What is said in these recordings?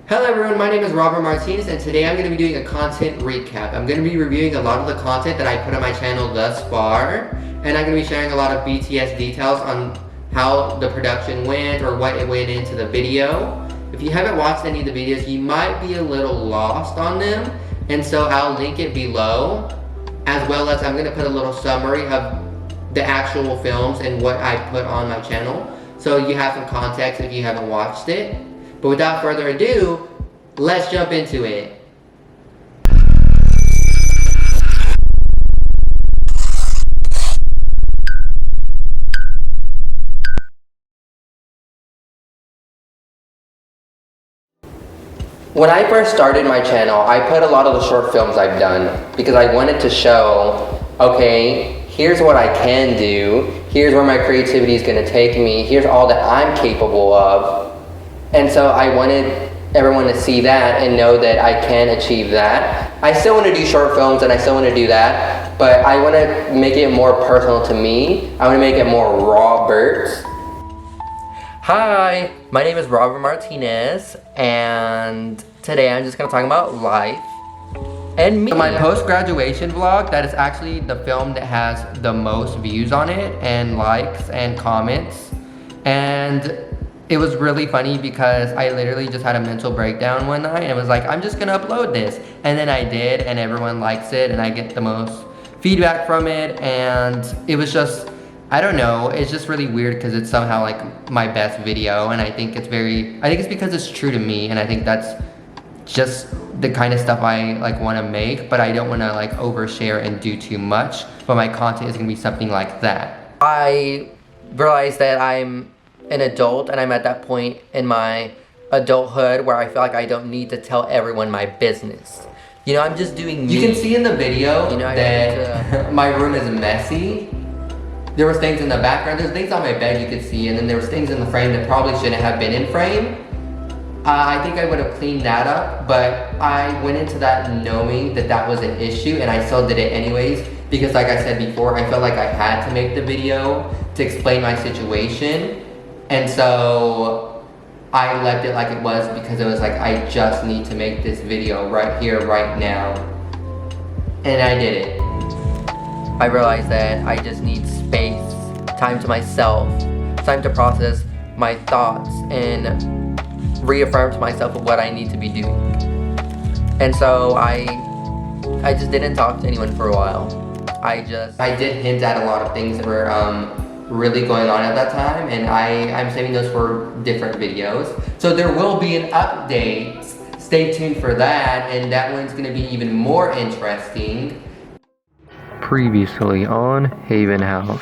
Hello everyone, my name is Robert Martinez and today I'm going to be doing a content recap. I'm going to be reviewing a lot of the content that I put on my channel thus far, and I'm going to be sharing a lot of BTS details on how the production went or what it went into the video. If you haven't watched any of the videos, you might be a little lost on them, and so I'll link it below, as well as I'm going to put a little summary of the actual films and what I put on my channel, so you have some context if you haven't watched it. But without further ado, let's jump into it. When I first started my channel, I put a lot of the short films I've done because I wanted to show, okay, here's what I can do, here's where my creativity is going to take me, here's all that I'm capable of. And so I wanted everyone to see that and know that I can achieve that. I still want to do short films and I still want to do that, but I want to make it more personal to me. I want to make it more Rawburt. Hi, my name is Robert Martinez, and today I'm just going to talk about life and me. So my post-graduation vlog, that is actually the film that has the most views on it and likes and comments. And it was really funny because I literally just had a mental breakdown one night and was like, I'm just gonna upload this. And then I did, and everyone likes it, and I get the most feedback from it, and it was just, I don't know, it's just really weird because it's somehow like my best video, and I think it's because it's true to me, and I think that's just the kind of stuff I like want to make, but I don't want to like overshare and do too much, but my content is gonna be something like that. I realized that I'm an adult, and I'm at that point in my adulthood where I feel like I don't need to tell everyone my business. You know, I'm just doing me. You can see in the video, you know, that my room is messy. There was things in the background, there's things on my bed you could see, and then there was things in the frame that probably shouldn't have been in frame. I think I would have cleaned that up, but I went into that knowing that that was an issue, and I still did it anyways, because like I said before, I felt like I had to make the video to explain my situation. And so I left it like it was because it was like, I just need to make this video right here, right now. And I did it. I realized that I just need space, time to myself, time to process my thoughts and reaffirm to myself of what I need to be doing. And so I just didn't talk to anyone for a while. I did hint at a lot of things that were really going on at that time, and I'm saving those for different videos. So there will be an update. Stay tuned for that, and that one's gonna be even more interesting. Previously on Haven House.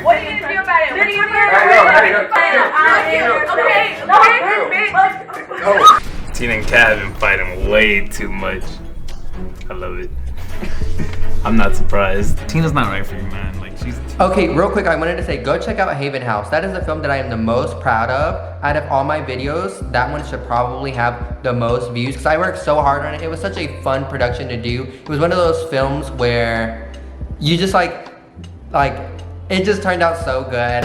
What are you gonna do about it? Okay. Tina and Kat have been fighting way too much. I love it. I'm not surprised. Tina's not right for you, man. Like, she's... Okay, real quick, I wanted to say, go check out Haven House. That is the film that I am the most proud of. Out of all my videos, that one should probably have the most views because I worked so hard on it. It was such a fun production to do. It was one of those films where you just like, it just turned out so good.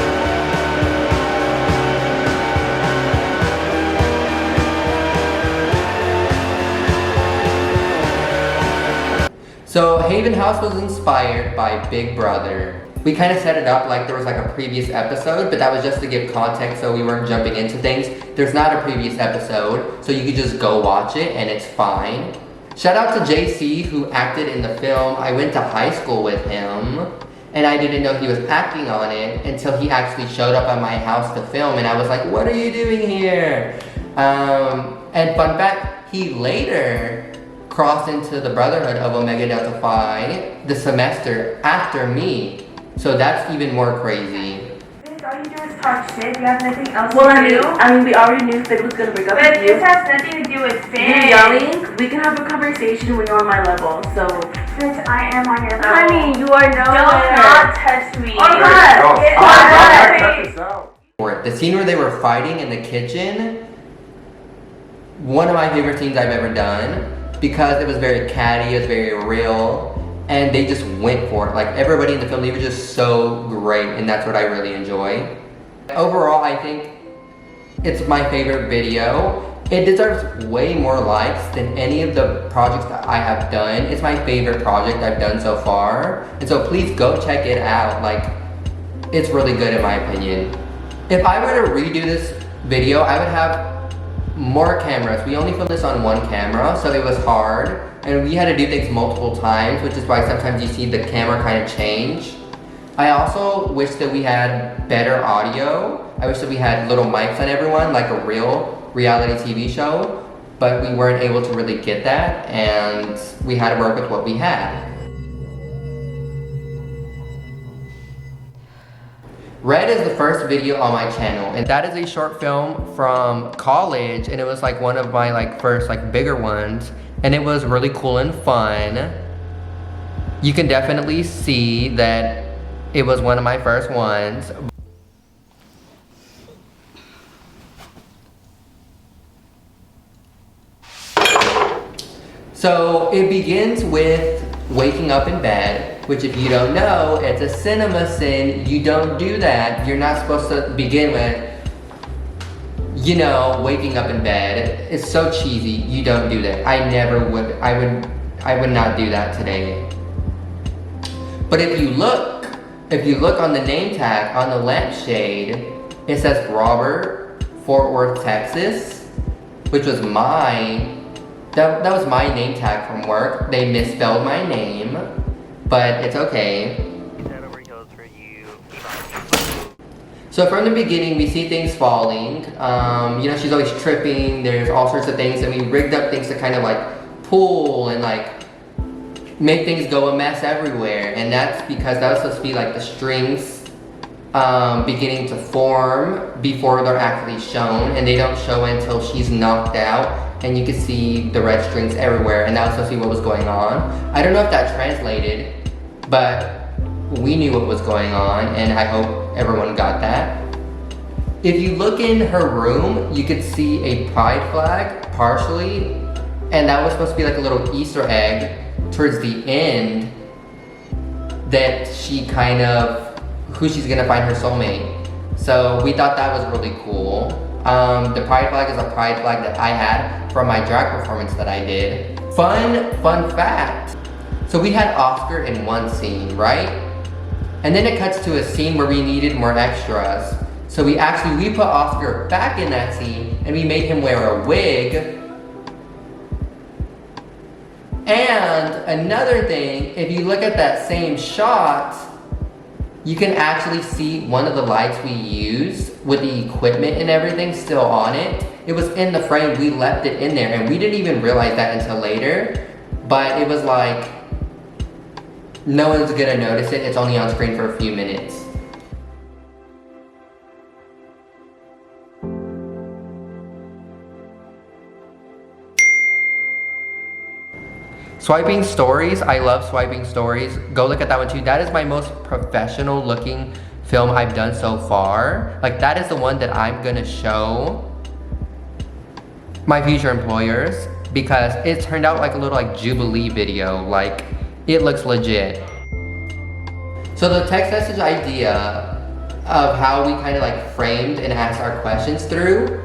So Haven House was inspired by Big Brother. We kind of set it up like there was like a previous episode, but that was just to give context so we weren't jumping into things. There's not a previous episode, so you could just go watch it and it's fine. Shout out to JC who acted in the film. I went to high school with him, and I didn't know he was acting on it until he actually showed up at my house to film, and I was like, what are you doing here? And fun fact, he later crossed into the Brotherhood of Omega Delta Phi the semester after me. So that's even more crazy. All you do is talk shit. You have nothing else Well, to do. I mean, we already knew Fid was gonna break up But with you. this has nothing to do with Finn. You're yelling. We can have a conversation when you're on my level. So, Bitch, I am on your level. honey, you are no. Do not touch me. Oh, God. The scene where they were fighting in the kitchen, one of my favorite scenes I've ever done, because it was very catty, it was very real, and they just went for it. Like, everybody in the film, they were just so great, and that's what I really enjoy. Overall, I think It's my favorite video. It deserves way more likes than any of the projects that I have done. It's my favorite project I've done so far. And so please go check it out. Like, it's really good in my opinion. If I were to redo this video, I would have more cameras. We only filmed this on one camera, so it was hard. And we had to do things multiple times, which is why sometimes you see the camera kind of change. I also wish that we had better audio. I wish that we had little mics on everyone, like a real reality TV show, but we weren't able to really get that, and we had to work with what we had. Red is the first video on my channel, and that is a short film from college, and it was like one of my first bigger ones, and it was really cool and fun. You can definitely see that it was one of my first ones. So it begins with waking up in bed, which if you don't know, it's a cinema sin. You don't do that. You're not supposed to begin with, you know, waking up in bed. It's so cheesy. You don't do that. I would not do that today. But if you look on the name tag on the lampshade, it says Rawburt, Fort Worth, Texas, which was that was my name tag from work. They misspelled my name, but it's okay. So from the beginning, we see things falling. You know, she's always tripping. There's all sorts of things, and we rigged up things to kind of pull and make things go a mess everywhere. And that's because that was supposed to be the strings beginning to form before they're actually shown, and they don't show until she's knocked out. And you can see the red strings everywhere, and that was supposed to be what was going on. I don't know if that translated, but we knew what was going on, and I hope everyone got that. If you look in her room, you could see a pride flag, partially, and that was supposed to be a little Easter egg towards the end that who she's gonna find her soulmate. So we thought that was really cool. The pride flag is a pride flag that I had from my drag performance that I did. Fun fact. So we had Oscar in one scene, right? And then it cuts to a scene where we needed more extras. So we put Oscar back in that scene, and we made him wear a wig. And another thing, if you look at that same shot, you can actually see one of the lights we used with the equipment and everything still on it. It was in the frame, we left it in there, and we didn't even realize that until later. But it was no one's gonna notice it, it's only on screen for a few minutes. Swiping stories, I love swiping stories. Go look at that one too. That is my most professional looking film I've done so far. That is the one that I'm gonna show my future employers, because it turned out like a little Jubilee video. It looks legit. So the text message idea of how we kind of framed and asked our questions through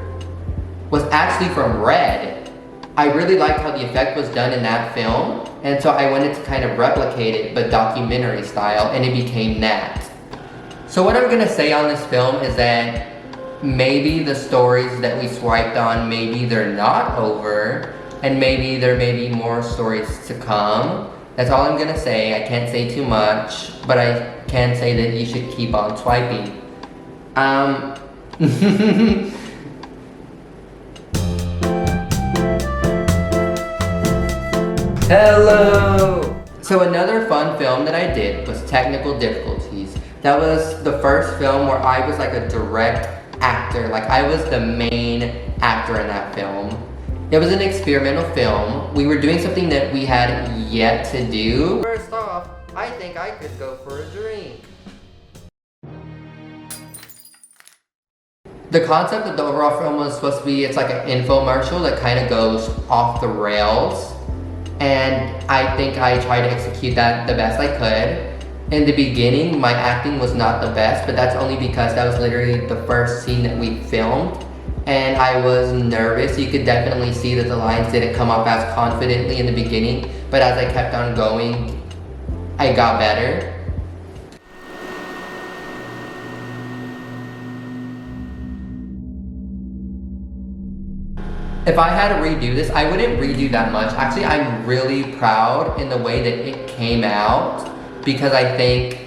was actually from Red. I really liked how the effect was done in that film, and so I wanted to kind of replicate it, but documentary style, and it became that. So what I'm gonna say on this film is that maybe the stories that we swiped on, maybe they're not over, and maybe there may be more stories to come. That's all I'm gonna say. I can't say too much, but I can say that you should keep on swiping. Hello! So another fun film that I did was Technical Difficulties. That was the first film where I was a direct actor. I was the main actor in that film. It was an experimental film. We were doing something that we had yet to do. First off, I think I could go for a drink. The concept of the overall film was supposed to be, it's an infomercial that kind of goes off the rails. And I think I tried to execute that the best I could. In the beginning, my acting was not the best, but that's only because that was literally the first scene that we filmed. and I was nervous. You could definitely see that the lines didn't come off as confidently in the beginning, but as I kept on going, I got better. If I had to redo this, I wouldn't redo that much. Actually, I'm really proud in the way that it came out because I think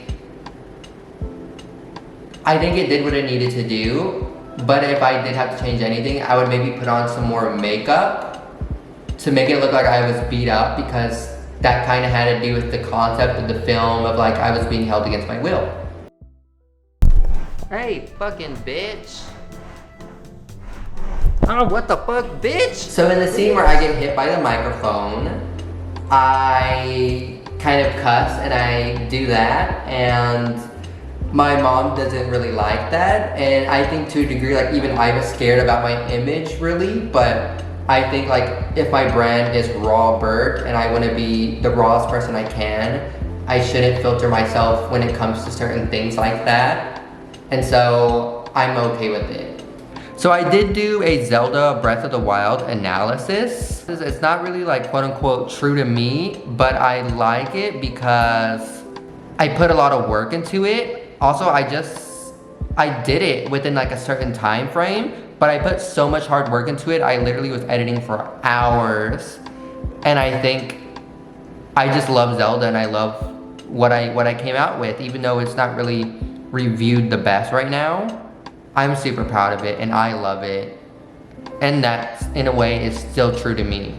it did what it needed to do. But if I did have to change anything, I would maybe put on some more makeup to make it look like I was beat up, because that kind of had to do with the concept of the film of like I was being held against my will. Hey, fucking bitch. Oh, what the fuck, bitch? So in the scene where I get hit by the microphone, I kind of cuss and I do that, and my mom doesn't really like that, and I think to a degree, like even I was scared about my image really, but I think like if my brand is Rawburt and I want to be the rawest person I can, I shouldn't filter myself when it comes to certain things like that, and so I'm okay with it. So I did do a Zelda Breath of the Wild analysis. It's not really like quote unquote true to me, but I like it because I put a lot of work into it. Also, I did it within like a certain time frame, but I put so much hard work into it. I literally was editing for hours, and I think I just love Zelda and I love what I came out with, even though it's not really reviewed the best right now. I'm super proud of it and I love it, and that in a way is still true to me.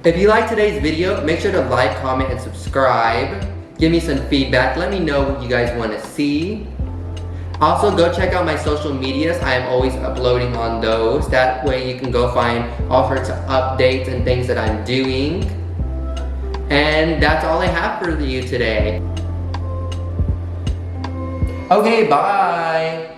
If you like today's video, make sure to like, comment, and subscribe. Give me some feedback. Let me know what you guys want to see. Also, go check out my social medias. I am always uploading on those. That way you can go find all sorts of updates and things that I'm doing. And that's all I have for you today. Okay, bye.